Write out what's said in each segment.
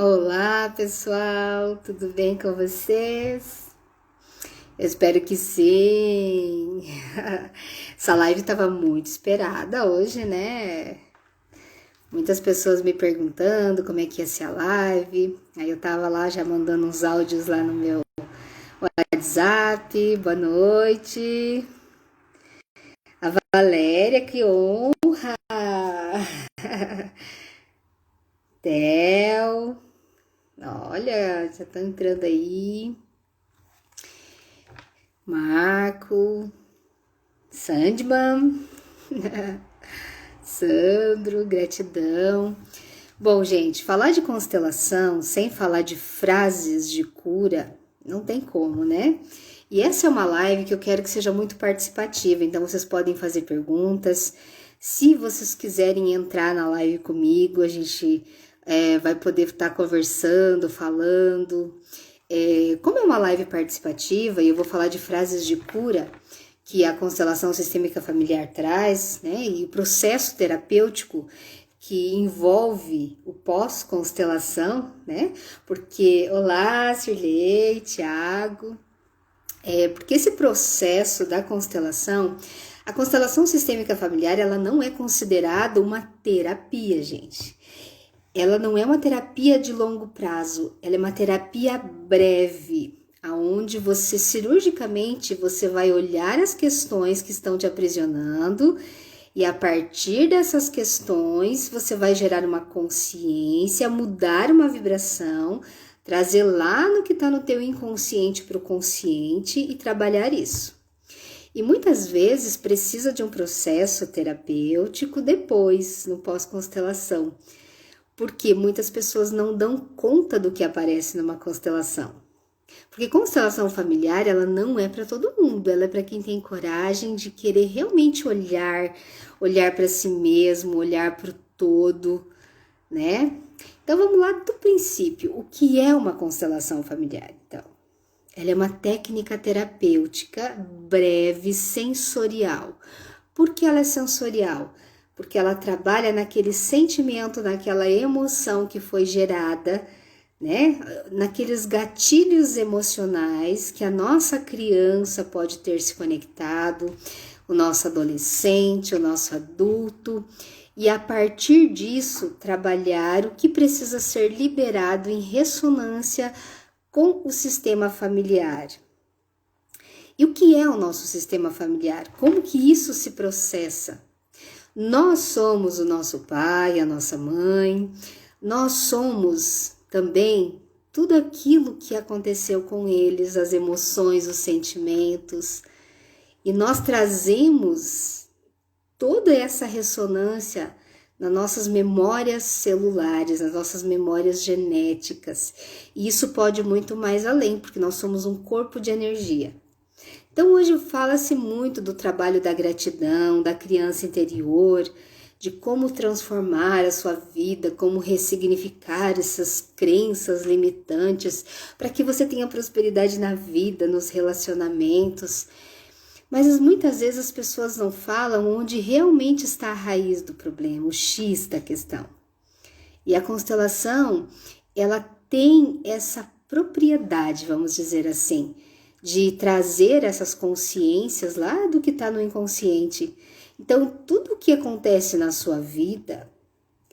Olá, pessoal, tudo bem com vocês? Eu espero que sim. Essa live estava muito esperada hoje, né? Muitas pessoas me perguntando como é que ia ser a live. Aí eu tava lá já mandando uns áudios lá no meu WhatsApp. Boa noite. A Valéria, que honra! Theo, olha, já estão entrando aí. Marco, Sandman, Sandro, gratidão. Bom, gente, falar de constelação sem falar de frases de cura não tem como, né? E essa é uma live que eu quero que seja muito participativa, então vocês podem fazer perguntas. Se vocês quiserem entrar na live comigo, a gente vai poder estar conversando, falando. Como é uma live participativa e eu vou falar de frases de cura que a constelação sistêmica familiar traz, né? E o processo terapêutico que envolve o pós-constelação, né? Porque, olá, Sirlei, Tiago, porque esse processo da constelação, a constelação sistêmica familiar, ela não é considerada uma terapia, gente. Ela não é uma terapia de longo prazo, ela é uma terapia breve, aonde você cirurgicamente você vai olhar as questões que estão te aprisionando e a partir dessas questões você vai gerar uma consciência, mudar uma vibração, trazer lá no que está no teu inconsciente para o consciente e trabalhar isso. E muitas vezes precisa de um processo terapêutico depois, no pós-constelação, porque muitas pessoas não dão conta do que aparece numa constelação. Porque constelação familiar, ela não é para todo mundo, ela é para quem tem coragem de querer realmente olhar para si mesmo, olhar para o todo, né? Então vamos lá do princípio. O que é uma constelação familiar? Então, ela é uma técnica terapêutica breve, sensorial. Por que ela é sensorial? Porque ela trabalha naquele sentimento, naquela emoção que foi gerada, né? Naqueles gatilhos emocionais que a nossa criança pode ter se conectado, o nosso adolescente, o nosso adulto, e a partir disso trabalhar o que precisa ser liberado em ressonância com o sistema familiar. E o que é o nosso sistema familiar? Como que isso se processa? Nós somos o nosso pai, a nossa mãe, nós somos também tudo aquilo que aconteceu com eles, as emoções, os sentimentos, e nós trazemos toda essa ressonância nas nossas memórias celulares, nas nossas memórias genéticas, e isso pode ir muito mais além, porque nós somos um corpo de energia. Então hoje fala-se muito do trabalho da gratidão, da criança interior, de como transformar a sua vida, como ressignificar essas crenças limitantes para que você tenha prosperidade na vida, nos relacionamentos. Mas muitas vezes as pessoas não falam onde realmente está a raiz do problema, o X da questão. E a constelação, ela tem essa propriedade, vamos dizer assim, de trazer essas consciências lá do que está no inconsciente. Então, tudo o que acontece na sua vida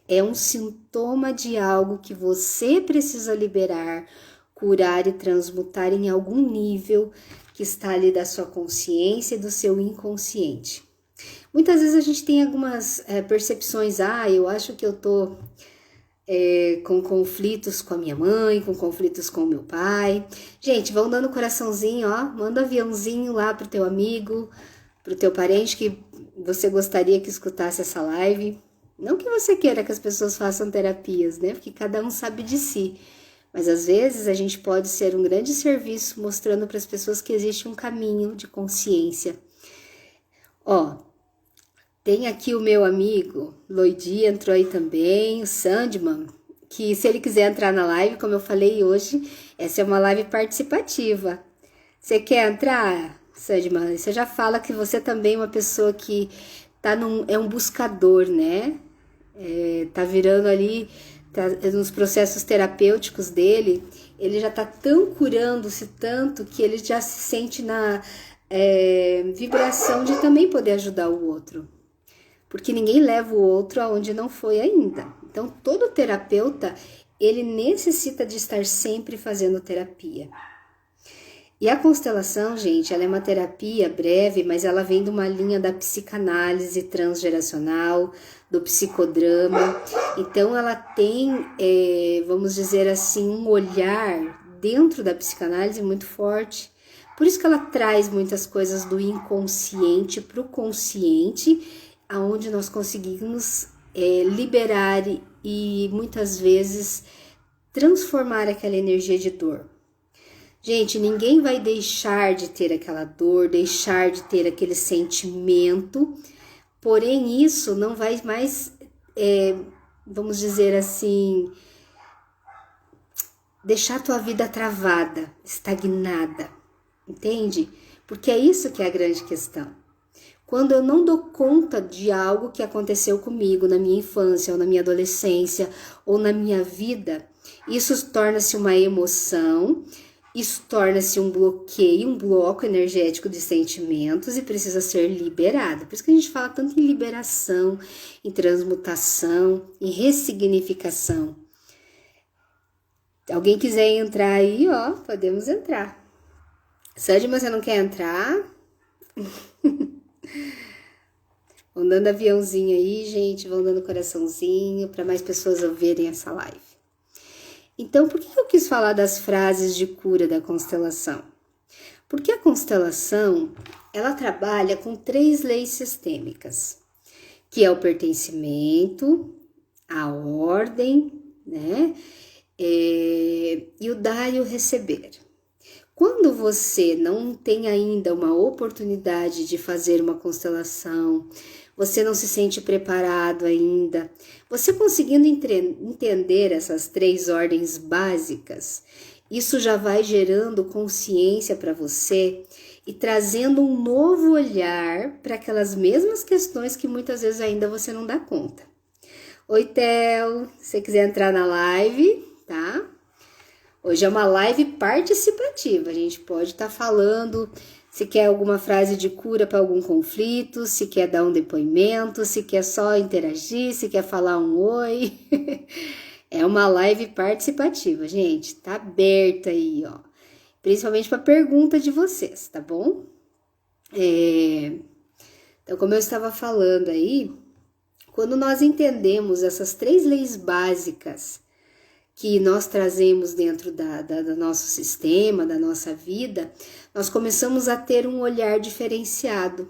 é um sintoma de algo que você precisa liberar, curar e transmutar em algum nível que está ali da sua consciência e do seu inconsciente. Muitas vezes a gente tem algumas percepções, eu acho que eu tô com conflitos com a minha mãe, com conflitos com o meu pai. Gente, vão dando coraçãozinho, ó, manda aviãozinho lá pro teu amigo, pro teu parente que você gostaria que escutasse essa live. Não que você queira que as pessoas façam terapias, né? Porque cada um sabe de si. Mas às vezes a gente pode ser um grande serviço mostrando para as pessoas que existe um caminho de consciência. Ó, tem aqui o meu amigo, Loidi entrou aí também, o Sandman, que se ele quiser entrar na live, como eu falei hoje, essa é uma live participativa. Você quer entrar, Sandman? Você já fala que você também é uma pessoa que é um buscador, né? Tá virando ali, nos processos terapêuticos dele, ele já está tão curando-se tanto que ele já se sente na vibração de também poder ajudar o outro. Porque ninguém leva o outro aonde não foi ainda. Então, todo terapeuta, ele necessita de estar sempre fazendo terapia. E a constelação, gente, ela é uma terapia breve, mas ela vem de uma linha da psicanálise transgeracional, do psicodrama. Então, ela tem, vamos dizer assim, um olhar dentro da psicanálise muito forte. Por isso que ela traz muitas coisas do inconsciente para o consciente, aonde nós conseguimos liberar e muitas vezes transformar aquela energia de dor. Gente, ninguém vai deixar de ter aquela dor, deixar de ter aquele sentimento, porém isso não vai mais, vamos dizer assim, deixar a tua vida travada, estagnada, entende? Porque é isso que é a grande questão. Quando eu não dou conta de algo que aconteceu comigo na minha infância, ou na minha adolescência, ou na minha vida, isso torna-se uma emoção, isso torna-se um bloqueio, um bloco energético de sentimentos e precisa ser liberado. Por isso que a gente fala tanto em liberação, em transmutação, em ressignificação. Se alguém quiser entrar aí, ó, podemos entrar. Sandy, mas você não quer entrar? Vão dando aviãozinho aí, gente, vão dando coraçãozinho para mais pessoas ouvirem essa live. Então, por que eu quis falar das frases de cura da constelação? Porque a constelação, ela trabalha com 3 leis sistêmicas, que é o pertencimento, a ordem, né? E o dar e o receber. Quando você não tem ainda uma oportunidade de fazer uma constelação, você não se sente preparado ainda, você conseguindo entender essas 3 ordens básicas, isso já vai gerando consciência para você e trazendo um novo olhar para aquelas mesmas questões que muitas vezes ainda você não dá conta. Oi, Theo, se você quiser entrar na live, tá? Hoje é uma live participativa, a gente pode estar falando, se quer alguma frase de cura para algum conflito, se quer dar um depoimento, se quer só interagir, se quer falar um oi. É uma live participativa, gente, tá aberta aí, ó. Principalmente para pergunta de vocês, tá bom? Então, como eu estava falando aí, quando nós entendemos essas 3 leis básicas que nós trazemos dentro do nosso sistema, da nossa vida, nós começamos a ter um olhar diferenciado,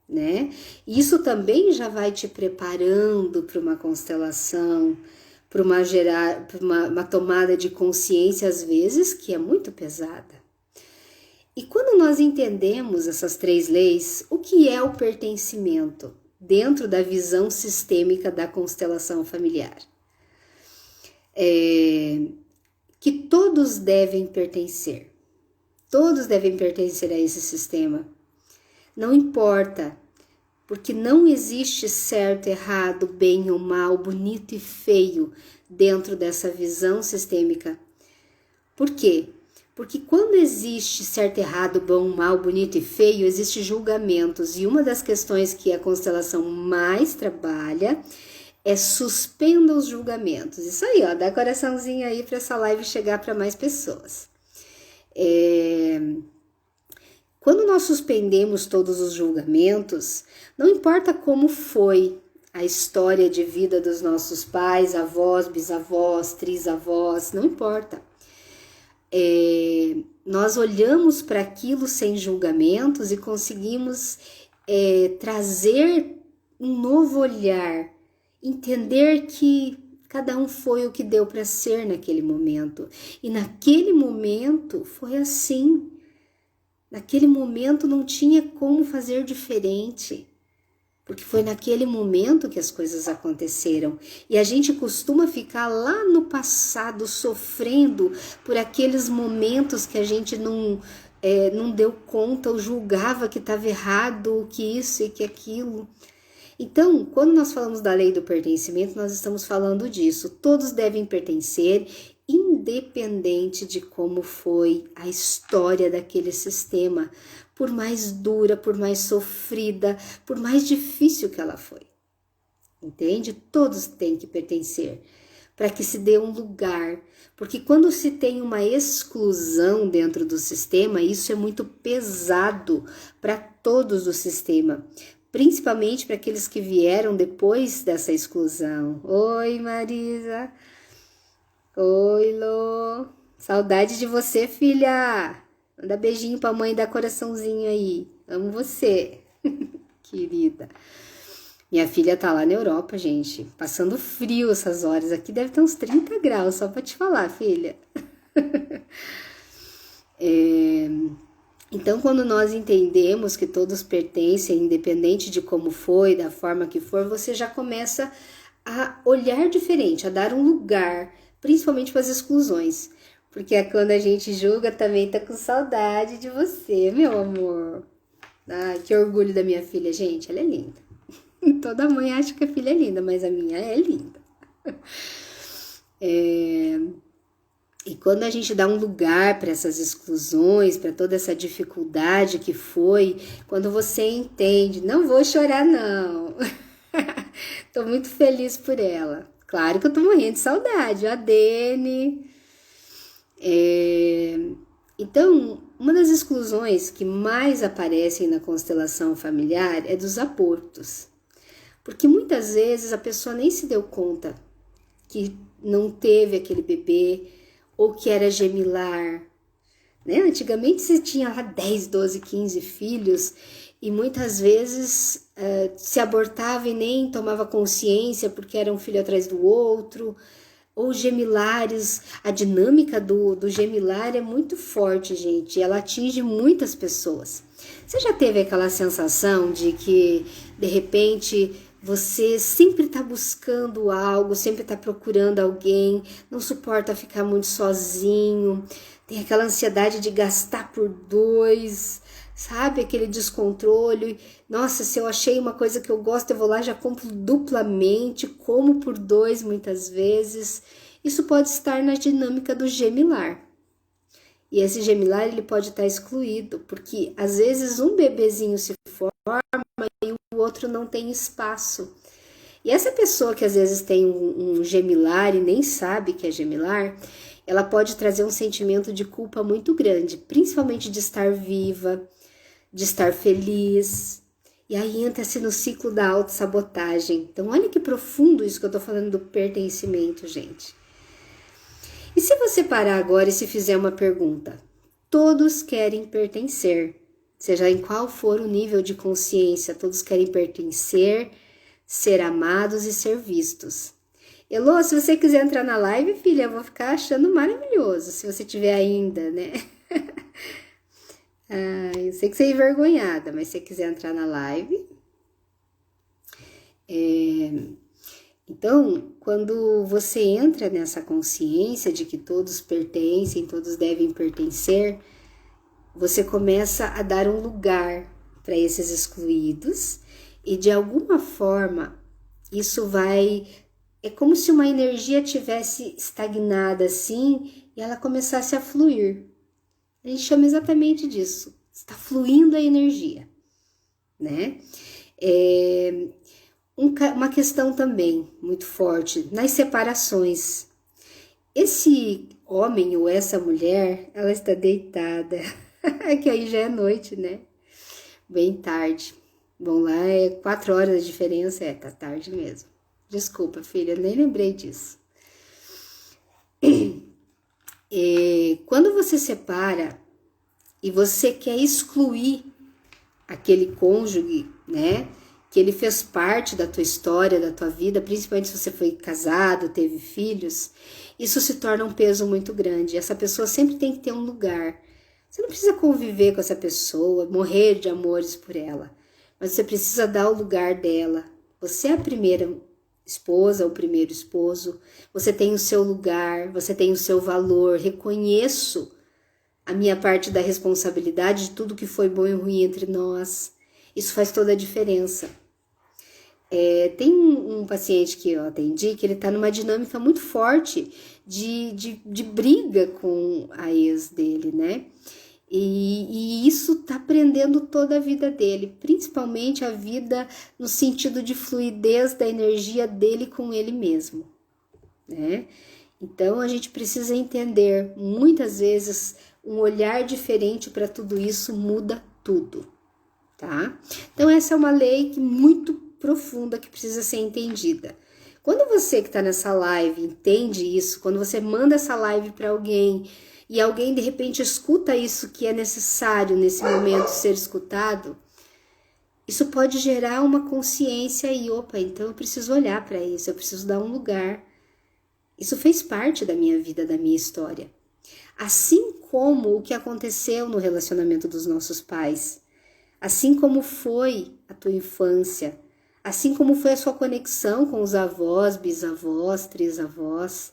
né? Isso também já vai te preparando para uma constelação, para uma tomada de consciência, às vezes, que é muito pesada. E quando nós entendemos essas 3 leis, o que é o pertencimento dentro da visão sistêmica da constelação familiar? Que todos devem pertencer a esse sistema, não importa, porque não existe certo, errado, bem ou mal, bonito e feio dentro dessa visão sistêmica. Por quê? Porque quando existe certo, errado, bom, mal, bonito e feio, existem julgamentos, e uma das questões que a constelação mais trabalha é suspenda os julgamentos. Isso aí, ó, dá coraçãozinho aí para essa live chegar para mais pessoas. Quando nós suspendemos todos os julgamentos, não importa como foi a história de vida dos nossos pais, avós, bisavós, trisavós, não importa. Nós olhamos para aquilo sem julgamentos e conseguimos trazer um novo olhar, entender que cada um foi o que deu para ser naquele momento. E naquele momento foi assim. Naquele momento não tinha como fazer diferente. Porque foi naquele momento que as coisas aconteceram. E a gente costuma ficar lá no passado sofrendo por aqueles momentos que a gente não deu conta ou julgava que estava errado, que isso e que aquilo. Então, quando nós falamos da lei do pertencimento, nós estamos falando disso. Todos devem pertencer, independente de como foi a história daquele sistema, por mais dura, por mais sofrida, por mais difícil que ela foi. Entende? Todos têm que pertencer, para que se dê um lugar. Porque quando se tem uma exclusão dentro do sistema, isso é muito pesado para todos do sistema. Principalmente para aqueles que vieram depois dessa exclusão. Oi, Marisa. Oi, Lô. Saudade de você, filha. Manda beijinho pra mãe, dá coraçãozinho aí. Amo você, querida. Minha filha tá lá na Europa, gente. Passando frio essas horas. Aqui deve ter uns 30 graus, só pra te falar, filha. Então, quando nós entendemos que todos pertencem, independente de como foi, da forma que for, você já começa a olhar diferente, a dar um lugar, principalmente para as exclusões. Porque é quando a gente julga, também tá com saudade de você, meu amor. Ai, que orgulho da minha filha, gente, ela é linda. Toda mãe acha que a filha é linda, mas a minha é linda. E quando a gente dá um lugar para essas exclusões, para toda essa dificuldade que foi, quando você entende, não vou chorar não, tô muito feliz por ela. Claro que eu tô morrendo de saudade, a Dene. Então, uma das exclusões que mais aparecem na constelação familiar é dos abortos. Porque muitas vezes a pessoa nem se deu conta que não teve aquele bebê, ou que era gemilar, né? Antigamente se tinha lá 10, 12, 15 filhos e muitas vezes se abortava e nem tomava consciência porque era um filho atrás do outro, ou gemilares. A dinâmica do gemilar é muito forte, gente, ela atinge muitas pessoas. Você já teve aquela sensação de que, de repente, você sempre está buscando algo, sempre está procurando alguém, não suporta ficar muito sozinho, tem aquela ansiedade de gastar por dois, sabe? Aquele descontrole. Nossa, se eu achei uma coisa que eu gosto, eu vou lá, já compro duplamente, como por dois muitas vezes. Isso pode estar na dinâmica do gemilar. E esse gemilar, ele pode estar excluído, porque às vezes um bebezinho se forma e o outro não tem espaço. E essa pessoa que às vezes tem um gemilar e nem sabe que é gemilar, ela pode trazer um sentimento de culpa muito grande, principalmente de estar viva, de estar feliz. E aí entra-se no ciclo da autossabotagem. Então olha que profundo isso que eu tô falando do pertencimento, gente. E se você parar agora e se fizer uma pergunta? Todos querem pertencer, seja em qual for o nível de consciência, todos querem pertencer, ser amados e ser vistos. Elô, se você quiser entrar na live, filha, eu vou ficar achando maravilhoso, se você tiver ainda, né? Eu sei que você é envergonhada, mas se você quiser entrar na live... Então, quando você entra nessa consciência de que todos pertencem, todos devem pertencer, você começa a dar um lugar para esses excluídos e de alguma forma isso vai... É como se uma energia tivesse estagnada assim e ela começasse a fluir. A gente chama exatamente disso. Está fluindo a energia, né? Uma questão também muito forte nas separações. Esse homem ou essa mulher, ela está deitada, que aí já é noite, né? Bem tarde. Bom, lá é 4 horas de diferença, tá tarde mesmo. Desculpa, filha, nem lembrei disso. Quando você separa e você quer excluir aquele cônjuge, né? Que ele fez parte da tua história, da tua vida, principalmente se você foi casado, teve filhos, isso se torna um peso muito grande. Essa pessoa sempre tem que ter um lugar. Você não precisa conviver com essa pessoa, morrer de amores por ela, mas você precisa dar o lugar dela. Você é a primeira esposa, o primeiro esposo, você tem o seu lugar, você tem o seu valor. Reconheço a minha parte da responsabilidade de tudo que foi bom e ruim entre nós. Isso faz toda a diferença. Tem um paciente que eu atendi que ele tá numa dinâmica muito forte de briga com a ex dele, né? E isso tá prendendo toda a vida dele, principalmente a vida no sentido de fluidez da energia dele com ele mesmo, né? Então a gente precisa entender, muitas vezes um olhar diferente para tudo isso muda tudo, tá? Então essa é uma lei muito profunda que precisa ser entendida. Quando você que está nessa live entende isso, quando você manda essa live para alguém e alguém de repente escuta isso que é necessário nesse momento ser escutado, isso pode gerar uma consciência e opa, então eu preciso olhar para isso, eu preciso dar um lugar. Isso fez parte da minha vida, da minha história. Assim como o que aconteceu no relacionamento dos nossos pais, assim como foi a tua infância, assim como foi a sua conexão com os avós, bisavós, trisavós,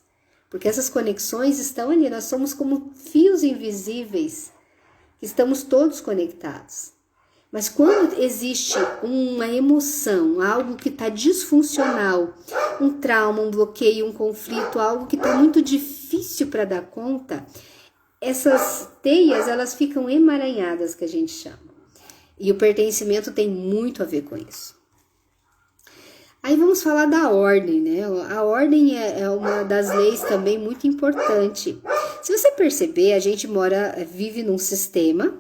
porque essas conexões estão ali, nós somos como fios invisíveis, que estamos todos conectados. Mas quando existe uma emoção, algo que está disfuncional, um trauma, um bloqueio, um conflito, algo que está muito difícil para dar conta, essas teias, elas ficam emaranhadas, que a gente chama. E o pertencimento tem muito a ver com isso. Aí vamos falar da ordem, né? A ordem é uma das leis também muito importante. Se você perceber, a gente vive num sistema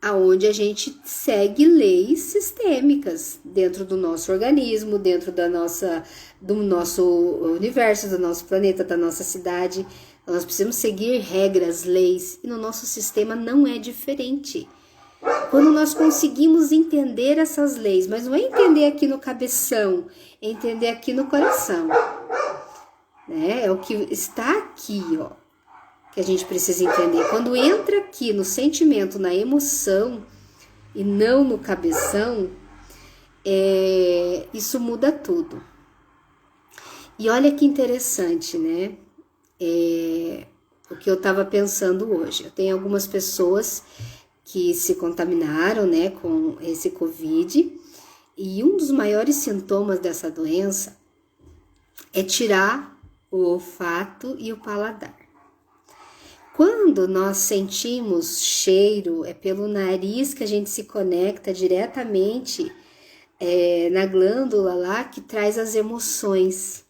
aonde a gente segue leis sistêmicas dentro do nosso organismo, dentro do nosso universo, do nosso planeta, da nossa cidade. Nós precisamos seguir regras, leis, e no nosso sistema não é diferente. Quando nós conseguimos entender essas leis, mas não é entender aqui no cabeção, é entender aqui no coração, né? É o que está aqui, ó, que a gente precisa entender. Quando entra aqui no sentimento, na emoção e não no cabeção, isso muda tudo. E olha que interessante, né? O que eu estava pensando hoje. Eu tenho algumas pessoas que se contaminaram, né, com esse Covid, e um dos maiores sintomas dessa doença é tirar o olfato e o paladar. Quando nós sentimos cheiro, é pelo nariz que a gente se conecta diretamente na glândula lá que traz as emoções.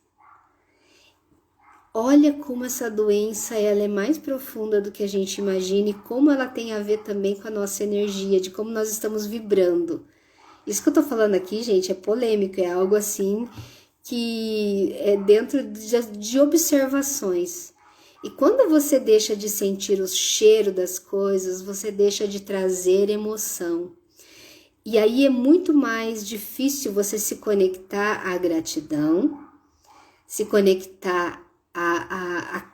Olha como essa doença ela é mais profunda do que a gente imagina e como ela tem a ver também com a nossa energia, de como nós estamos vibrando. Isso que eu tô falando aqui, gente, é polêmico, é algo assim que é dentro de observações. E quando você deixa de sentir o cheiro das coisas, você deixa de trazer emoção. E aí é muito mais difícil você se conectar à gratidão, se conectar a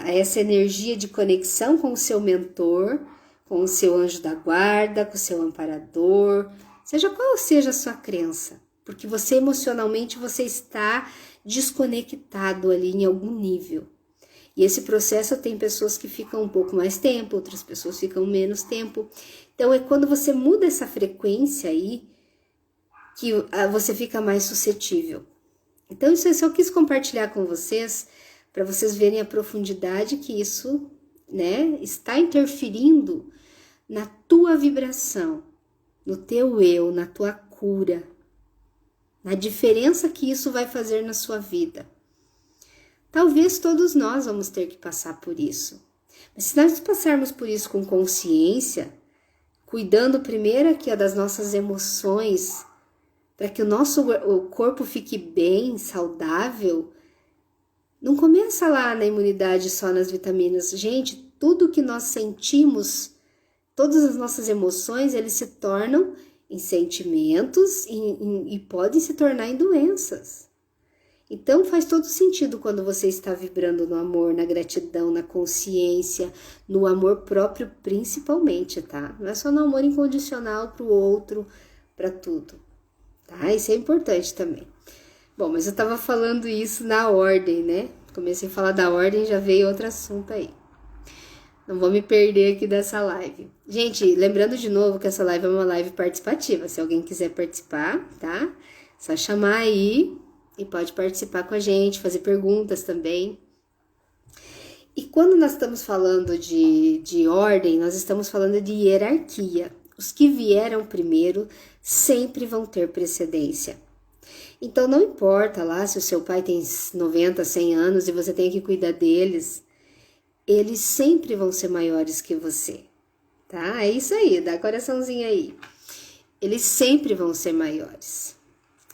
essa energia de conexão com o seu mentor, com o seu anjo da guarda, com o seu amparador, seja qual seja a sua crença, porque você emocionalmente você está desconectado ali em algum nível. E esse processo tem pessoas que ficam um pouco mais tempo, outras pessoas ficam menos tempo. Então é quando você muda essa frequência aí que você fica mais suscetível. Então isso eu só quis compartilhar com vocês para vocês verem a profundidade que isso, né, está interferindo na tua vibração, no teu eu, na tua cura, na diferença que isso vai fazer na sua vida. Talvez todos nós vamos ter que passar por isso. Mas se nós passarmos por isso com consciência, cuidando primeiro aqui das nossas emoções, para que o corpo fique bem, saudável, não começa lá na imunidade só nas vitaminas. Gente, tudo que nós sentimos, todas as nossas emoções, eles se tornam em sentimentos e podem se tornar em doenças. Então faz todo sentido quando você está vibrando no amor, na gratidão, na consciência, no amor próprio principalmente, tá? Não é só no amor incondicional para o outro, para tudo, tá? Isso é importante também. Bom, mas eu tava falando isso na ordem, né? Comecei a falar da ordem, já veio outro assunto aí. Não vou me perder aqui dessa live. Gente, lembrando de novo que essa live é uma live participativa. Se alguém quiser participar, tá? Só chamar aí e pode participar com a gente, fazer perguntas também. E quando nós estamos falando de ordem, nós estamos falando de hierarquia. Os que vieram primeiro sempre vão ter precedência. Então não importa lá se o seu pai tem 90, 100 anos e você tem que cuidar deles, eles sempre vão ser maiores que você, tá? É isso aí, dá coraçãozinho aí. Eles sempre vão ser maiores.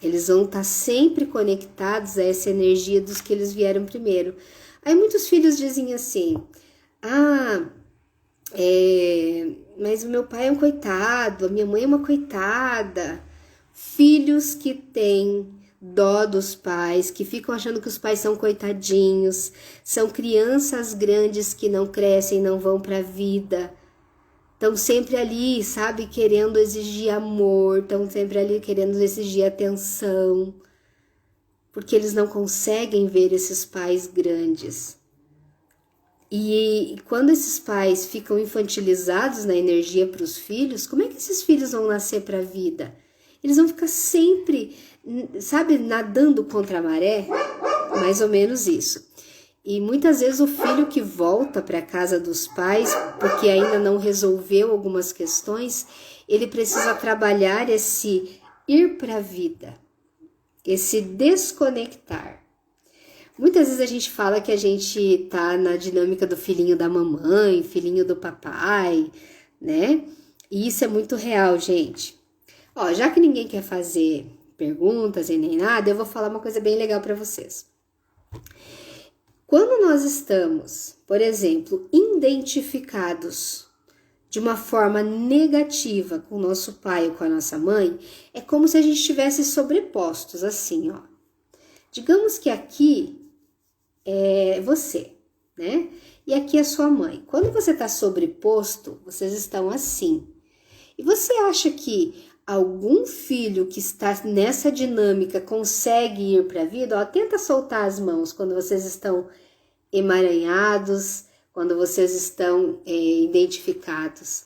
Eles vão estar sempre conectados a essa energia dos que eles vieram primeiro. Aí muitos filhos dizem assim, mas o meu pai é um coitado, a minha mãe é uma coitada. Filhos que têm dó dos pais, que ficam achando que os pais são coitadinhos, são crianças grandes que não crescem, não vão para a vida, estão sempre ali, sabe, querendo exigir amor, estão sempre ali querendo exigir atenção, porque eles não conseguem ver esses pais grandes. E quando esses pais ficam infantilizados na energia para os filhos, como é que esses filhos vão nascer para a vida? Eles vão ficar sempre, sabe, nadando contra a maré, mais ou menos isso. E muitas vezes o filho que volta para a casa dos pais, porque ainda não resolveu algumas questões, ele precisa trabalhar esse ir para a vida, esse desconectar. Muitas vezes a gente fala que a gente tá na dinâmica do filhinho da mamãe, filhinho do papai, né? E isso é muito real, gente. Ó, já que ninguém quer fazer perguntas e nem nada, eu vou falar uma coisa bem legal para vocês. Quando nós estamos, por exemplo, identificados de uma forma negativa com o nosso pai ou com a nossa mãe, é como se a gente estivesse sobrepostos, assim, ó. Digamos que aqui é você, né? E aqui é sua mãe. Quando você está sobreposto, vocês estão assim. E você acha que algum filho que está nessa dinâmica consegue ir para a vida? Ó, tenta soltar as mãos quando vocês estão emaranhados, quando vocês estão identificados.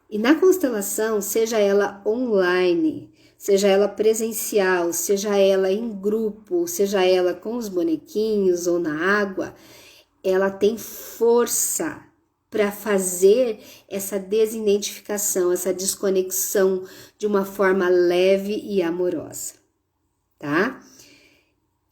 E na constelação, seja ela online, seja ela presencial, seja ela em grupo, seja ela com os bonequinhos ou na água, ela tem força para fazer essa desidentificação, essa desconexão de uma forma leve e amorosa, tá?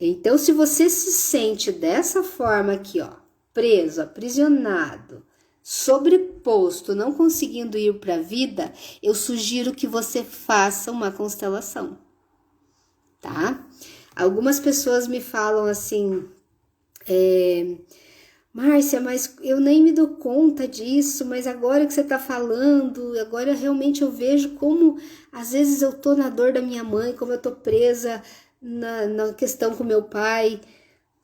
Então, se você se sente dessa forma aqui, ó, preso, aprisionado, sobreposto, não conseguindo ir para a vida, eu sugiro que você faça uma constelação, tá? Algumas pessoas me falam assim, Márcia, mas eu nem me dou conta disso, mas agora que você tá falando, agora realmente eu vejo como às vezes eu tô na dor da minha mãe, como eu tô presa na questão com meu pai,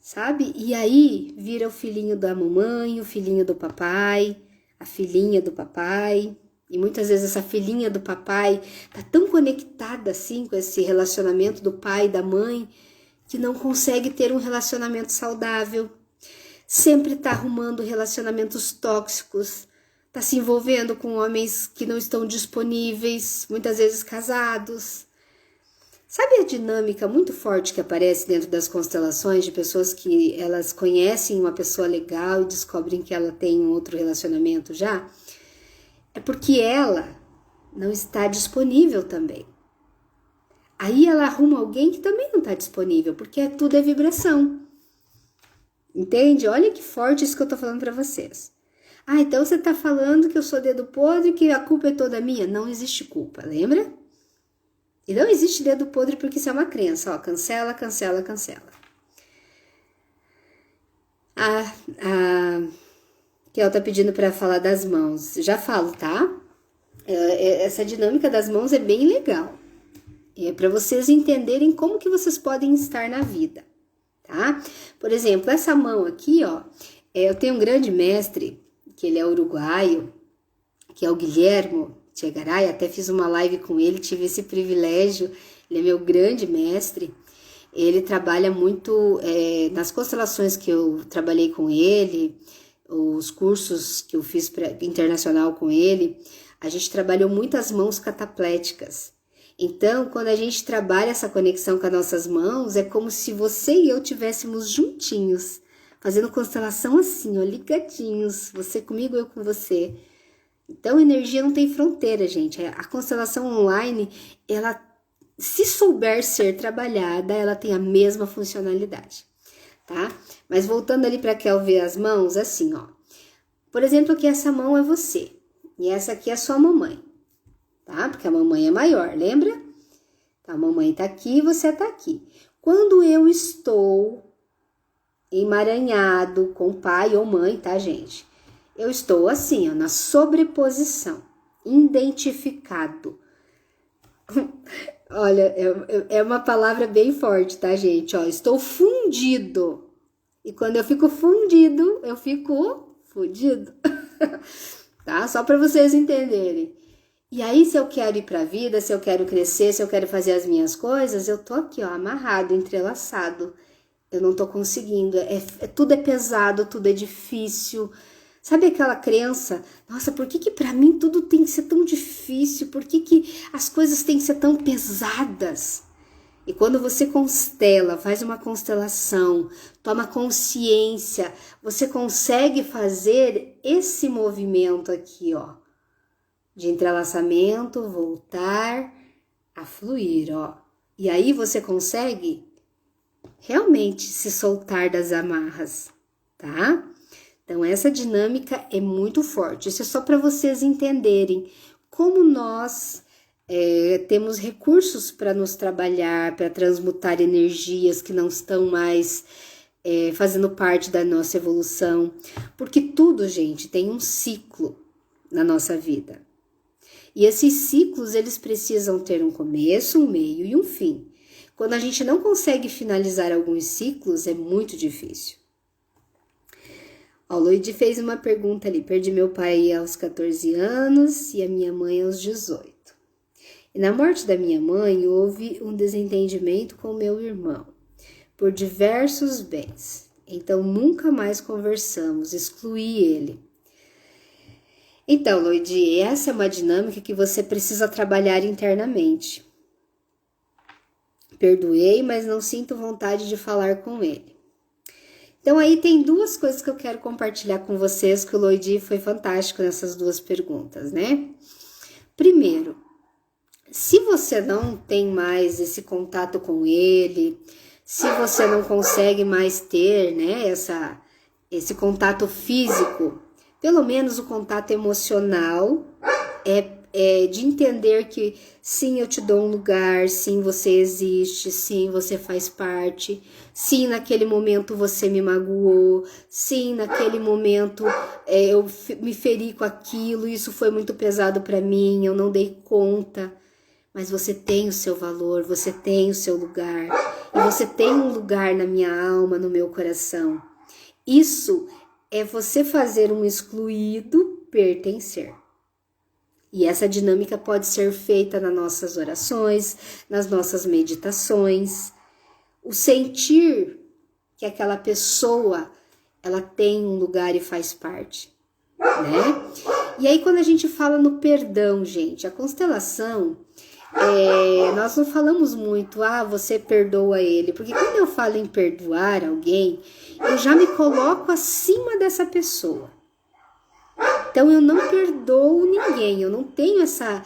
sabe? E aí vira o filhinho da mamãe, o filhinho do papai, a filhinha do papai. E muitas vezes essa filhinha do papai tá tão conectada assim com esse relacionamento do pai e da mãe que não consegue ter um relacionamento saudável. Sempre tá arrumando relacionamentos tóxicos, tá se envolvendo com homens que não estão disponíveis, muitas vezes casados. Sabe a dinâmica muito forte que aparece dentro das constelações de pessoas que elas conhecem uma pessoa legal e descobrem que ela tem um outro relacionamento já? É porque ela não está disponível também. Aí ela arruma alguém que também não está disponível, porque tudo é vibração. Entende? Olha que forte isso que eu tô falando para vocês. Então você tá falando que eu sou dedo podre e que a culpa é toda minha? Não existe culpa, lembra? E não existe dedo podre porque isso é uma crença, ó, cancela, cancela, cancela. Que ela tá pedindo para falar das mãos. Já falo, tá? Essa dinâmica das mãos é bem legal. É para vocês entenderem como que vocês podem estar na vida, tá? Por exemplo, essa mão aqui, ó, eu tenho um grande mestre, que ele é uruguaio, que é o Guilhermo Chegaray, até fiz uma live com ele, tive esse privilégio, ele é meu grande mestre, ele trabalha muito nas constelações que eu trabalhei com ele, os cursos que eu fiz internacional com ele, a gente trabalhou muitas mãos catapléticas. Então, quando a gente trabalha essa conexão com as nossas mãos, é como se você e eu tivéssemos juntinhos, fazendo constelação assim, ó, ligadinhos, você comigo, eu com você. Então, energia não tem fronteira, gente. A constelação online, ela, se souber ser trabalhada, ela tem a mesma funcionalidade, tá? Mas voltando ali para Kel ver as mãos, assim, ó. Por exemplo, aqui essa mão é você e essa aqui é a sua mamãe, tá? Porque a mamãe é maior, lembra? Então, a mamãe tá aqui e você tá aqui. Quando eu estou emaranhado com pai ou mãe, tá, gente? Eu estou assim, ó, na sobreposição, identificado. Olha, é uma palavra bem forte, tá, gente? Ó, estou fundido. E quando eu fico fundido, eu fico fudido. Tá? Só para vocês entenderem. E aí, se eu quero ir pra vida, se eu quero crescer, se eu quero fazer as minhas coisas, eu tô aqui, ó, amarrado, entrelaçado. Eu não tô conseguindo. Tudo é pesado, tudo é difícil. Sabe aquela crença? Nossa, por que pra mim tudo tem que ser tão difícil? Por que as coisas têm que ser tão pesadas? E quando você constela, faz uma constelação, toma consciência, você consegue fazer esse movimento aqui, ó, de entrelaçamento, voltar a fluir, ó. E aí você consegue realmente se soltar das amarras, tá? Então, essa dinâmica é muito forte. Isso é só para vocês entenderem como nós temos recursos para nos trabalhar, para transmutar energias que não estão mais fazendo parte da nossa evolução. Porque tudo, gente, tem um ciclo na nossa vida. E esses ciclos, eles precisam ter um começo, um meio e um fim. Quando a gente não consegue finalizar alguns ciclos, é muito difícil. O Luigi fez uma pergunta ali. Perdi meu pai aos 14 anos e a minha mãe aos 18. E na morte da minha mãe, houve um desentendimento com meu irmão, por diversos bens. Então, nunca mais conversamos, excluí ele. Então, Luigi, essa é uma dinâmica que você precisa trabalhar internamente. Perdoei, mas não sinto vontade de falar com ele. Então, aí tem duas coisas que eu quero compartilhar com vocês, que o Luigi foi fantástico nessas duas perguntas, né? Primeiro, se você não tem mais esse contato com ele, se você não consegue mais ter, né, esse contato físico, pelo menos o contato emocional é de entender que sim, eu te dou um lugar, sim, você existe, sim, você faz parte, sim, naquele momento você me magoou, sim, naquele momento eu me feri com aquilo, isso foi muito pesado para mim, eu não dei conta. Mas você tem o seu valor, você tem o seu lugar, e você tem um lugar na minha alma, no meu coração. Isso é você fazer um excluído pertencer. E essa dinâmica pode ser feita nas nossas orações, nas nossas meditações. O sentir que aquela pessoa, ela tem um lugar e faz parte, né? E aí quando a gente fala no perdão, gente, a constelação... nós não falamos muito, você perdoa ele, porque quando eu falo em perdoar alguém, eu já me coloco acima dessa pessoa. Então eu não perdoo ninguém, eu não tenho essa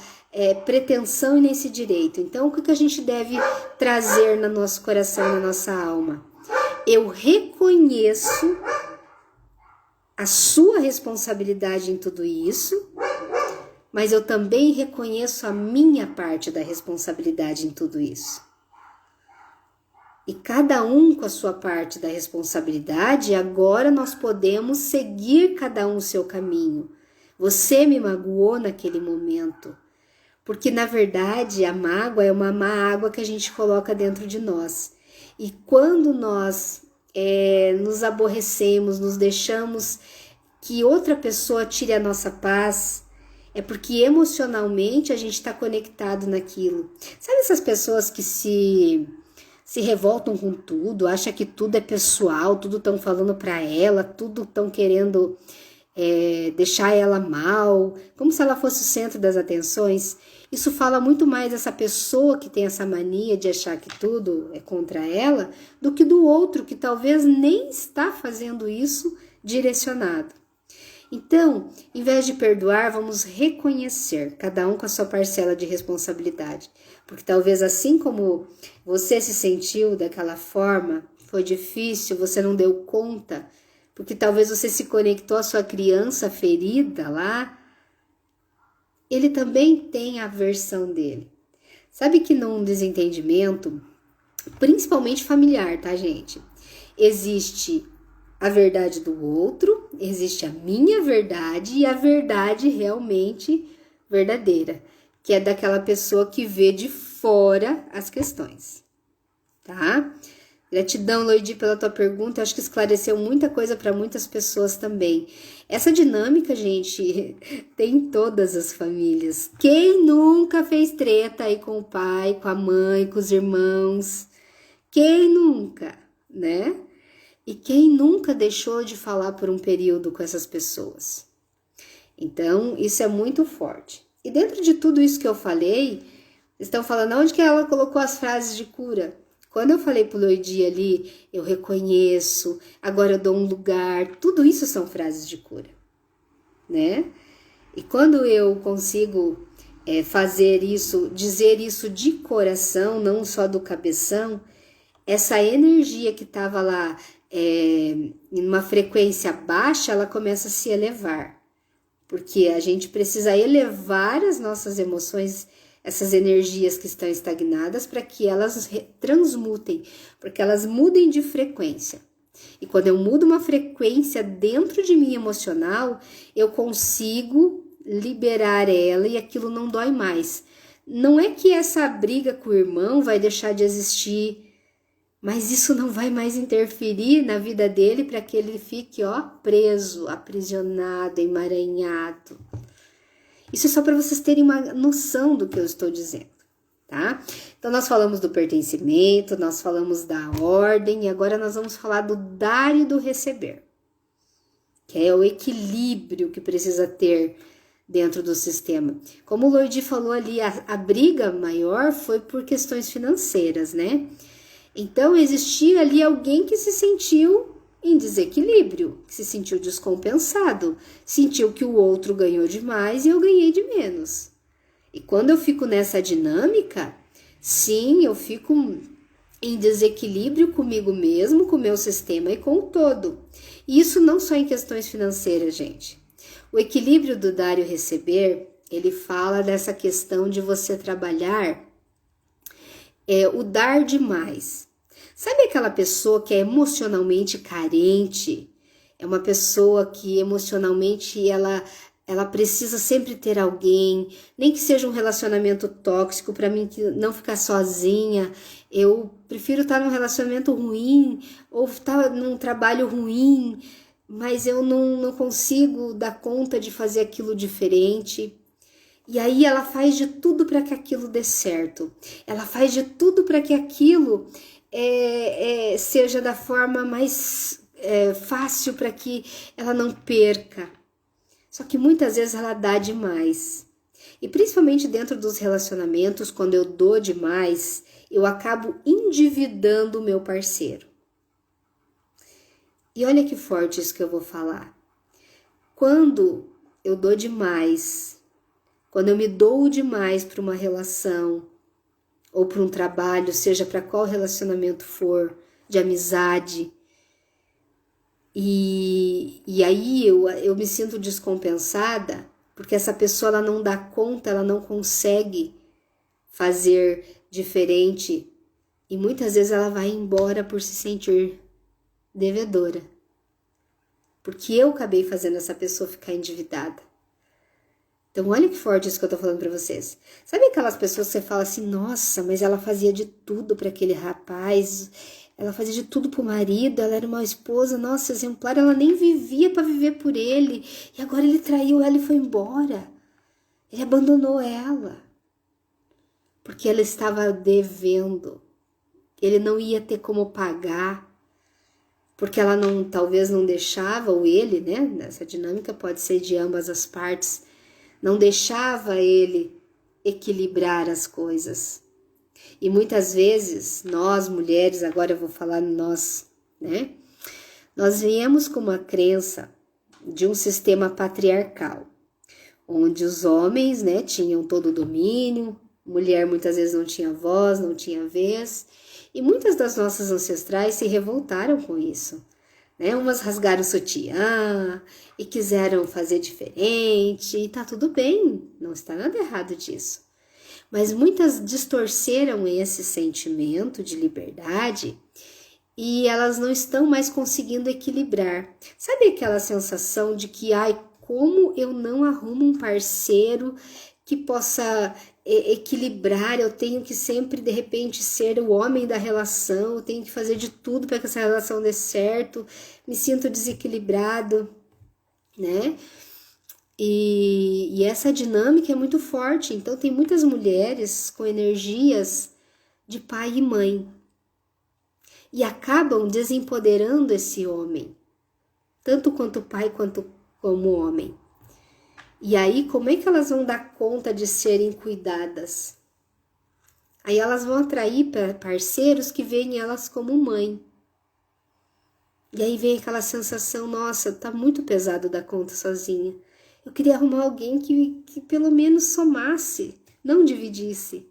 pretensão e nesse direito. Então o que a gente deve trazer no nosso coração, na nossa alma? Eu reconheço a sua responsabilidade em tudo isso, mas eu também reconheço a minha parte da responsabilidade em tudo isso. E cada um com a sua parte da responsabilidade, agora nós podemos seguir cada um o seu caminho. Você me magoou naquele momento, porque na verdade a mágoa é uma má água que a gente coloca dentro de nós. E quando nós nos aborrecemos, nos deixamos que outra pessoa tire a nossa paz, é porque emocionalmente a gente está conectado naquilo. Sabe essas pessoas que se revoltam com tudo, acham que tudo é pessoal, tudo estão falando para ela, tudo estão querendo deixar ela mal, como se ela fosse o centro das atenções. Isso fala muito mais dessa pessoa que tem essa mania de achar que tudo é contra ela, do que do outro que talvez nem está fazendo isso direcionado. Então, em vez de perdoar, vamos reconhecer, cada um com a sua parcela de responsabilidade. Porque talvez assim como você se sentiu daquela forma, foi difícil, você não deu conta, porque talvez você se conectou à sua criança ferida lá, ele também tem a versão dele. Sabe que num desentendimento, principalmente familiar, tá, gente? Existe a verdade do outro, existe a minha verdade e a verdade realmente verdadeira, que é daquela pessoa que vê de fora as questões, tá? Gratidão, Loidi, pela tua pergunta. Eu acho que esclareceu muita coisa para muitas pessoas também. Essa dinâmica, gente, tem em todas as famílias. Quem nunca fez treta aí com o pai, com a mãe, com os irmãos? Quem nunca, né? E quem nunca deixou de falar por um período com essas pessoas? Então, isso é muito forte. E dentro de tudo isso que eu falei, estão falando onde que ela colocou as frases de cura. Quando eu falei pro Loidi ali, eu reconheço, agora eu dou um lugar, tudo isso são frases de cura, né? E quando eu consigo fazer isso, dizer isso de coração, não só do cabeção, essa energia que estava lá em uma frequência baixa, ela começa a se elevar. Porque a gente precisa elevar as nossas emoções, essas energias que estão estagnadas, para que elas transmutem, porque elas mudem de frequência. E quando eu mudo uma frequência dentro de mim emocional, eu consigo liberar ela e aquilo não dói mais. Não é que essa briga com o irmão vai deixar de existir, mas isso não vai mais interferir na vida dele para que ele fique, preso, aprisionado, emaranhado. Isso é só para vocês terem uma noção do que eu estou dizendo, tá? Então, nós falamos do pertencimento, nós falamos da ordem, e agora nós vamos falar do dar e do receber, que é o equilíbrio que precisa ter dentro do sistema. Como o Loidi falou ali, a briga maior foi por questões financeiras, né? Então, existia ali alguém que se sentiu em desequilíbrio, que se sentiu descompensado, sentiu que o outro ganhou demais e eu ganhei de menos. E quando eu fico nessa dinâmica, sim, eu fico em desequilíbrio comigo mesmo, com o meu sistema e com o todo. E isso não só em questões financeiras, gente. O equilíbrio do dar e o receber, ele fala dessa questão de você trabalhar o dar demais. Sabe aquela pessoa que é emocionalmente carente? É uma pessoa que emocionalmente ela precisa sempre ter alguém, nem que seja um relacionamento tóxico, para mim não ficar sozinha. Eu prefiro estar num relacionamento ruim ou estar num trabalho ruim, mas eu não consigo dar conta de fazer aquilo diferente. E aí ela faz de tudo para que aquilo dê certo. Ela faz de tudo para que aquilo seja da forma mais fácil, para que ela não perca. Só que muitas vezes ela dá demais. E principalmente dentro dos relacionamentos, quando eu dou demais, eu acabo endividando o meu parceiro. E olha que forte isso que eu vou falar. Quando eu dou demais, quando eu me dou demais para uma relação ou para um trabalho, seja para qual relacionamento for, de amizade, e aí eu me sinto descompensada, porque essa pessoa ela não dá conta, ela não consegue fazer diferente, e muitas vezes ela vai embora por se sentir devedora, porque eu acabei fazendo essa pessoa ficar endividada. Então, olha que forte isso que eu tô falando pra vocês. Sabe aquelas pessoas que você fala assim, nossa, mas ela fazia de tudo pra aquele rapaz, ela fazia de tudo pro marido, ela era uma esposa, nossa, exemplar, ela nem vivia pra viver por ele, e agora ele traiu ela e foi embora. Ele abandonou ela, porque ela estava devendo, ele não ia ter como pagar. porque ela talvez não deixava, ou ele, né? Nessa dinâmica pode ser de ambas as partes, não deixava ele equilibrar as coisas. E muitas vezes, nós mulheres, agora eu vou falar nós, né? Nós viemos com uma crença de um sistema patriarcal, onde os homens, né, tinham todo o domínio, mulher muitas vezes não tinha voz, não tinha vez, e muitas das nossas ancestrais se revoltaram com isso, né? Umas rasgaram o sutiã e quiseram fazer diferente, e tá tudo bem, não está nada errado disso. Mas muitas distorceram esse sentimento de liberdade e elas não estão mais conseguindo equilibrar. Sabe aquela sensação de que, ai, como eu não arrumo um parceiro que possa equilibrar, eu tenho que sempre, de repente, ser o homem da relação, eu tenho que fazer de tudo para que essa relação dê certo, me sinto desequilibrado, né? E essa dinâmica é muito forte, então tem muitas mulheres com energias de pai e mãe e acabam desempoderando esse homem, tanto quanto pai quanto como homem. E aí, como é que elas vão dar conta de serem cuidadas? Aí elas vão atrair parceiros que veem elas como mãe. E aí vem aquela sensação, nossa, tá muito pesado dar conta sozinha. Eu queria arrumar alguém que pelo menos somasse, não dividisse.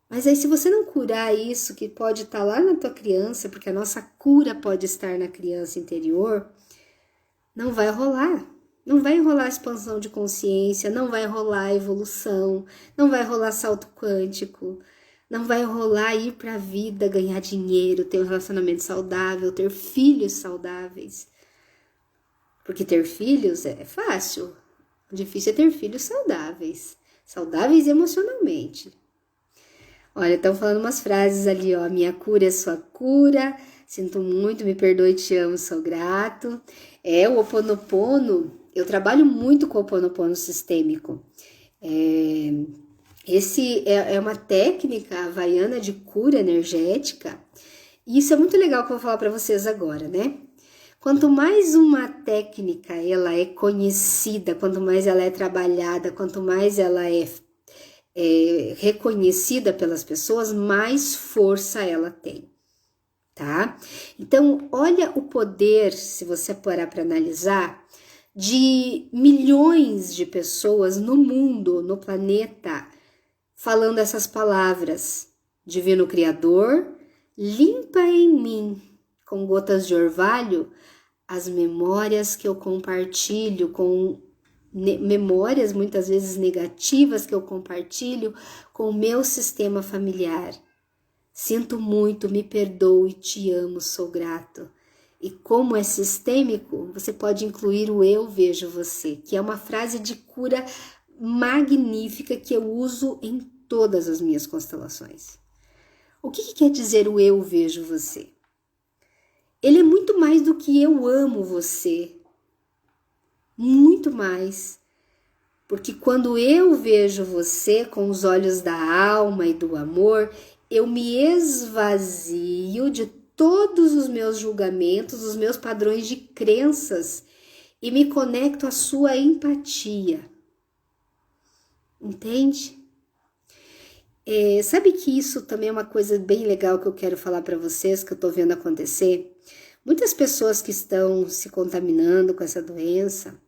Mas aí se você não curar isso, que pode estar lá na tua criança, porque a nossa cura pode estar na criança interior, não vai rolar. Não vai rolar expansão de consciência, não vai rolar evolução, não vai rolar salto quântico, não vai rolar ir para a vida, ganhar dinheiro, ter um relacionamento saudável, ter filhos saudáveis. Porque ter filhos é fácil, o difícil é ter filhos saudáveis, saudáveis emocionalmente. Olha, estão falando umas frases ali, ó, minha cura é sua cura, sinto muito, me perdoe, te amo, sou grato. O Ho Oponopono, eu trabalho muito com o Ho Oponopono sistêmico. Esse é uma técnica havaiana de cura energética, e isso é muito legal que eu vou falar para vocês agora, né? Quanto mais uma técnica ela é conhecida, quanto mais ela é trabalhada, quanto mais ela é reconhecida pelas pessoas, mais força ela tem, tá? Então, olha o poder, se você parar para analisar, de milhões de pessoas no mundo, no planeta, falando essas palavras. Divino Criador, limpa em mim, com gotas de orvalho, as memórias que eu compartilho, com memórias muitas vezes negativas que eu compartilho com o meu sistema familiar. Sinto muito, me perdoe, te amo, sou grato. E como é sistêmico, você pode incluir o eu vejo você, que é uma frase de cura magnífica que eu uso em todas as minhas constelações. O que quer dizer o eu vejo você? Ele é muito mais do que eu amo você. Muito mais. Porque quando eu vejo você com os olhos da alma e do amor, eu me esvazio de todos os meus julgamentos, os meus padrões de crenças e me conecto à sua empatia. Entende? Sabe que isso também é uma coisa bem legal que eu quero falar para vocês, que eu tô vendo acontecer? Muitas pessoas que estão se contaminando com essa doença,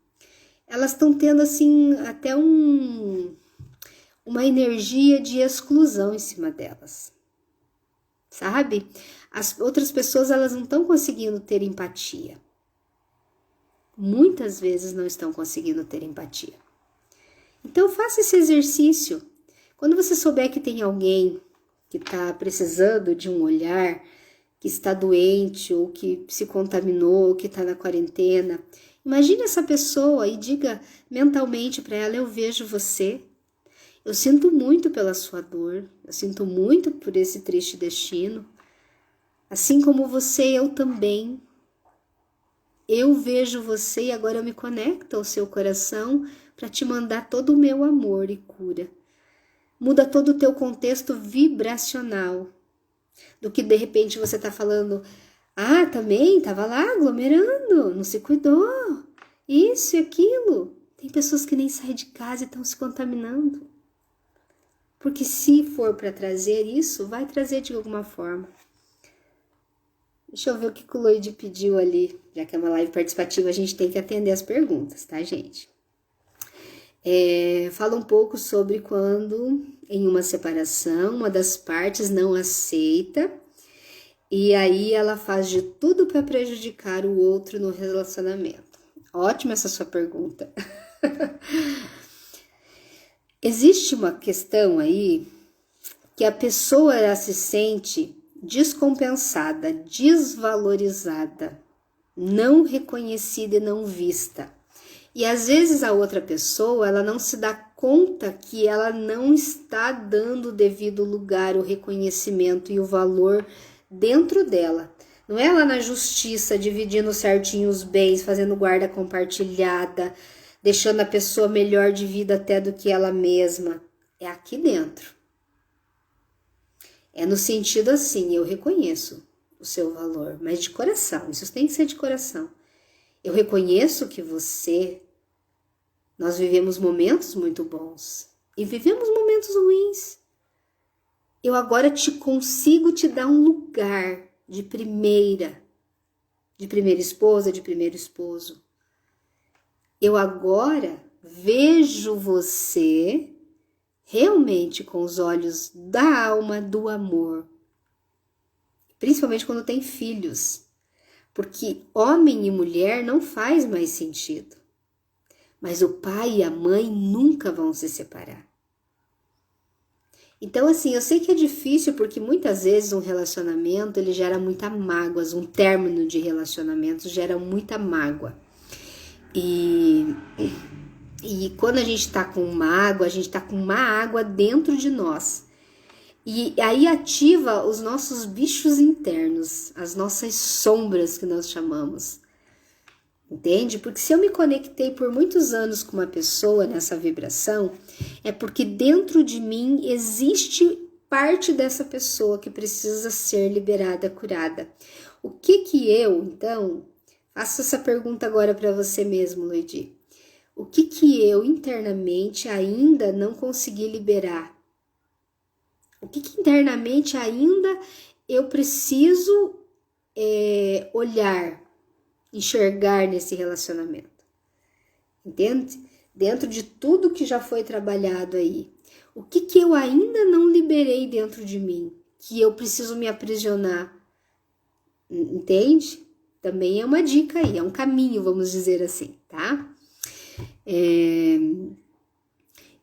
elas estão tendo assim até uma energia de exclusão em cima delas, sabe? As outras pessoas, elas não estão conseguindo ter empatia. Muitas vezes não estão conseguindo ter empatia. Então faça esse exercício. Quando você souber que tem alguém que está precisando de um olhar, que está doente ou que se contaminou, ou que está na quarentena, imagine essa pessoa e diga mentalmente para ela, eu vejo você, eu sinto muito pela sua dor, eu sinto muito por esse triste destino, assim como você, eu também. Eu vejo você e agora eu me conecto ao seu coração para te mandar todo o meu amor e cura. Muda todo o teu contexto vibracional. Do que de repente você está falando, Ah, também tava lá aglomerando, não se cuidou. Isso e aquilo. Tem pessoas que nem saem de casa e estão se contaminando. Porque se for para trazer isso, vai trazer de alguma forma. Deixa eu ver o que o Loide pediu ali. Já que é uma live participativa, a gente tem que atender as perguntas, tá, gente? Fala um pouco sobre quando, em uma separação, uma das partes não aceita e aí ela faz de tudo para prejudicar o outro no relacionamento. Ótima essa sua pergunta. Existe uma questão aí que a pessoa ela se sente descompensada, desvalorizada, não reconhecida e não vista. E às vezes a outra pessoa, ela não se dá conta que ela não está dando o devido lugar, o reconhecimento e o valor dentro dela. Não é lá na justiça, dividindo certinho os bens, fazendo guarda compartilhada, deixando a pessoa melhor de vida até do que ela mesma. É aqui dentro. É no sentido assim, eu reconheço o seu valor, mas de coração, isso tem que ser de coração. Eu reconheço que nós vivemos momentos muito bons e vivemos momentos ruins. Eu agora consigo te dar um lugar de primeira esposa, de primeiro esposo. Eu agora vejo você realmente com os olhos da alma, do amor. Principalmente quando tem filhos. Porque homem e mulher não faz mais sentido. Mas o pai e a mãe nunca vão se separar. Então, assim, eu sei que é difícil porque muitas vezes um relacionamento, ele gera muita mágoas, um término de relacionamento gera muita mágoa. E quando a gente tá com mágoa, a gente tá com uma água dentro de nós. E aí ativa os nossos bichos internos, as nossas sombras que nós chamamos. Entende? Porque se eu me conectei por muitos anos com uma pessoa nessa vibração, é porque dentro de mim existe parte dessa pessoa que precisa ser liberada, curada. O que eu, então, faço essa pergunta agora para você mesmo, Loidi. O que eu internamente ainda não consegui liberar? O que internamente ainda eu preciso olhar, enxergar nesse relacionamento? Entende? Dentro de tudo que já foi trabalhado aí. O que eu ainda não liberei dentro de mim? Que eu preciso me aprisionar? Entende? Também é uma dica aí, é um caminho, vamos dizer assim, tá?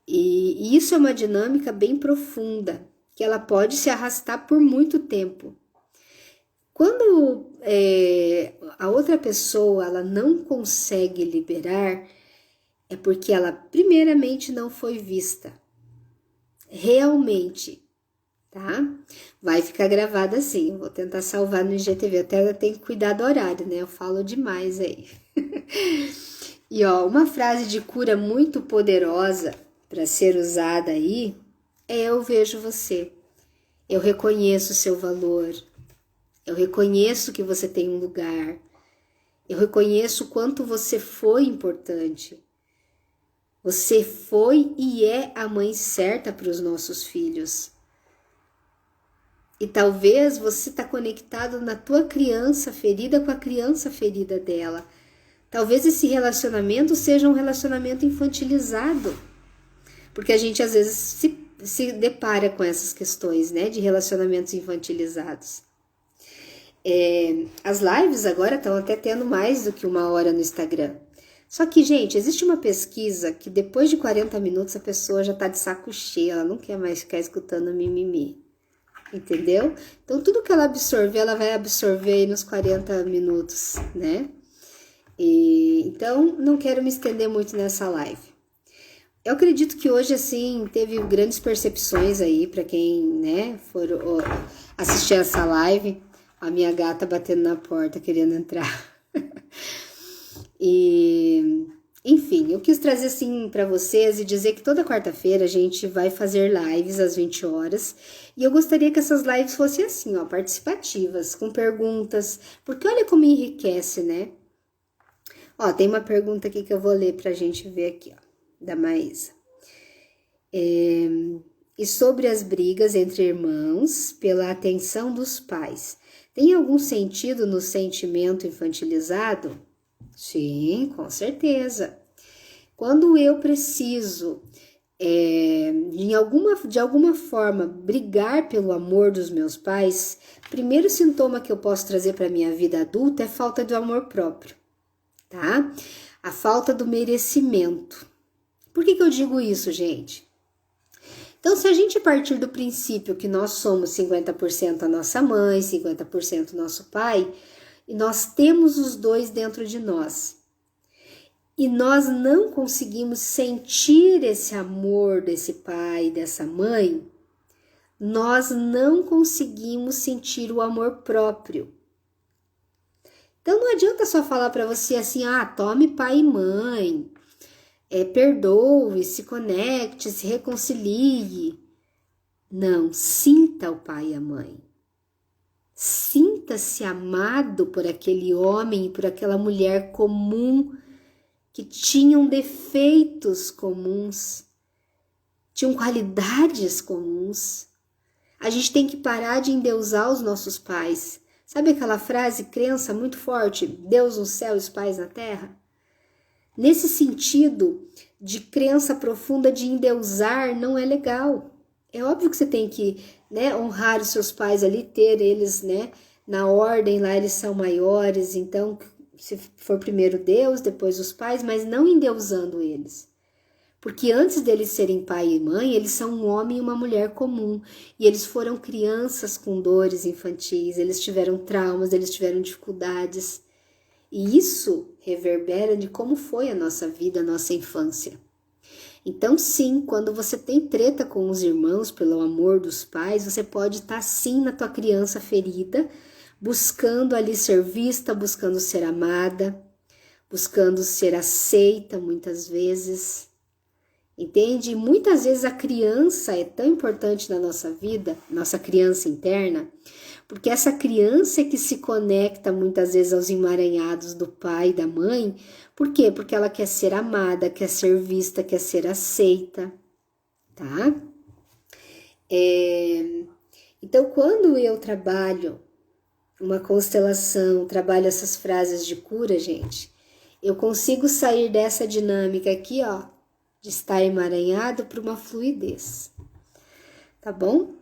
E isso é uma dinâmica bem profunda, que ela pode se arrastar por muito tempo. Quando a outra pessoa ela não consegue liberar, é porque ela primeiramente não foi vista. Realmente, tá? Vai ficar gravado assim, eu vou tentar salvar no IGTV, até tenho que cuidar do horário, né? Eu falo demais aí. E ó, uma frase de cura muito poderosa para ser usada aí é: eu vejo você, eu reconheço o seu valor, eu reconheço que você tem um lugar, eu reconheço o quanto você foi importante. Você foi e é a mãe certa para os nossos filhos. E talvez você está conectado na tua criança ferida com a criança ferida dela. Talvez esse relacionamento seja um relacionamento infantilizado. Porque a gente às vezes se depara com essas questões, né, de relacionamentos infantilizados. As lives agora estão até tendo mais do que 1 hora no Instagram. Só que, gente, existe uma pesquisa que depois de 40 minutos a pessoa já tá de saco cheio, ela não quer mais ficar escutando mimimi, entendeu? Então, tudo que ela absorver, ela vai absorver aí nos 40 minutos, né? Então, não quero me estender muito nessa live. Eu acredito que hoje, assim, teve grandes percepções aí para quem, né, for assistir essa live. A minha gata batendo na porta, querendo entrar. E Enfim, eu quis trazer assim para vocês e dizer que toda quarta-feira a gente vai fazer lives às 20 horas. E eu gostaria que essas lives fossem assim, ó, participativas, com perguntas, porque olha como enriquece, né? Ó, tem uma pergunta aqui que eu vou ler pra gente ver aqui, ó, da Maísa. E sobre as brigas entre irmãos pela atenção dos pais, tem algum sentido no sentimento infantilizado? Sim, com certeza. Quando eu preciso, de alguma forma, brigar pelo amor dos meus pais, primeiro sintoma que eu posso trazer para minha vida adulta é falta de amor próprio, tá? A falta do merecimento. Por que eu digo isso, gente? Então, se a gente partir do princípio que nós somos 50% a nossa mãe, 50% nosso pai, e nós temos os dois dentro de nós, e nós não conseguimos sentir esse amor desse pai, dessa mãe, nós não conseguimos sentir o amor próprio. Então não adianta só falar para você assim, tome pai e mãe, perdoe, se conecte, se reconcilie. Não, sinta o pai e a mãe. Sinta-se amado por aquele homem e por aquela mulher comum que tinham defeitos comuns, tinham qualidades comuns. A gente tem que parar de endeusar os nossos pais. Sabe aquela frase, crença muito forte, Deus no céu e os pais na terra? Nesse sentido de crença profunda de endeusar, não é legal. É óbvio que você tem que, né, honrar os seus pais ali, ter eles, né, na ordem, lá eles são maiores, então se for primeiro Deus, depois os pais, mas não endeusando eles. Porque antes deles serem pai e mãe, eles são um homem e uma mulher comum. E eles foram crianças com dores infantis, eles tiveram traumas, eles tiveram dificuldades. E isso reverbera de como foi a nossa vida, a nossa infância. Então, sim, quando você tem treta com os irmãos pelo amor dos pais, você pode estar sim na tua criança ferida, buscando ali ser vista, buscando ser amada, buscando ser aceita muitas vezes, entende? E muitas vezes a criança é tão importante na nossa vida, nossa criança interna, porque essa criança é que se conecta muitas vezes aos emaranhados do pai e da mãe. Por quê? Porque ela quer ser amada, quer ser vista, quer ser aceita, tá? Então, quando eu trabalho uma constelação, trabalho essas frases de cura, gente, eu consigo sair dessa dinâmica aqui, ó, de estar emaranhado para uma fluidez, tá bom?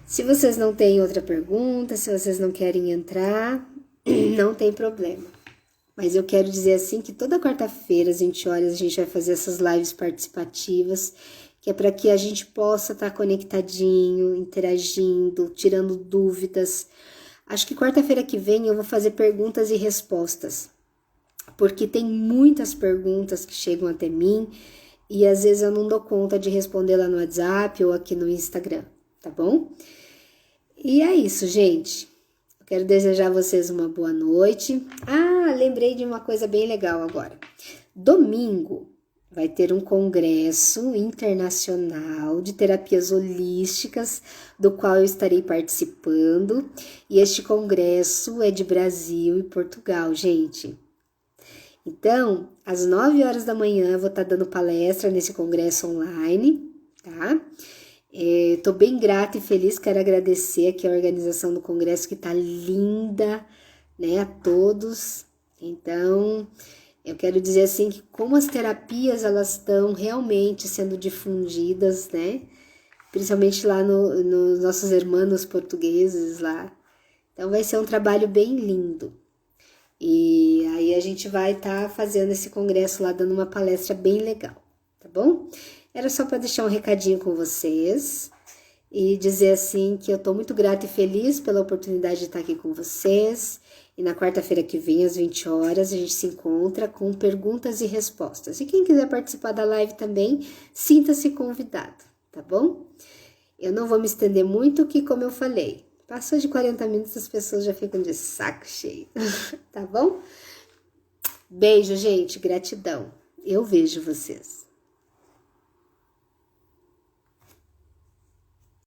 Se vocês não têm outra pergunta, se vocês não querem entrar, não tem problema. Mas eu quero dizer assim que toda quarta-feira, às 20 horas, a gente vai fazer essas lives participativas, que é para que a gente possa estar conectadinho, interagindo, tirando dúvidas. Acho que quarta-feira que vem eu vou fazer perguntas e respostas, porque tem muitas perguntas que chegam até mim e às vezes eu não dou conta de responder lá no WhatsApp ou aqui no Instagram, tá bom? E é isso, gente. Eu quero desejar a vocês uma boa noite. Lembrei de uma coisa bem legal agora. Domingo vai ter um congresso internacional de terapias holísticas, do qual eu estarei participando. E este congresso é de Brasil e Portugal, gente. Então, às 9 horas da manhã eu vou estar dando palestra nesse congresso online, tá? Tô bem grata e feliz, quero agradecer aqui a organização do congresso, que tá linda, né, a todos. Então, eu quero dizer assim que como as terapias elas estão realmente sendo difundidas, né, principalmente lá nos nossos irmãos portugueses lá. Então vai ser um trabalho bem lindo. E aí a gente vai estar fazendo esse congresso lá, dando uma palestra bem legal, tá bom? Era só para deixar um recadinho com vocês e dizer assim que eu tô muito grata e feliz pela oportunidade de estar aqui com vocês. E na quarta-feira que vem, às 20 horas, a gente se encontra com perguntas e respostas. E quem quiser participar da live também, sinta-se convidado, tá bom? Eu não vou me estender muito, que como eu falei, passou de 40 minutos, as pessoas já ficam de saco cheio, tá bom? Beijo, gente, gratidão. Eu vejo vocês.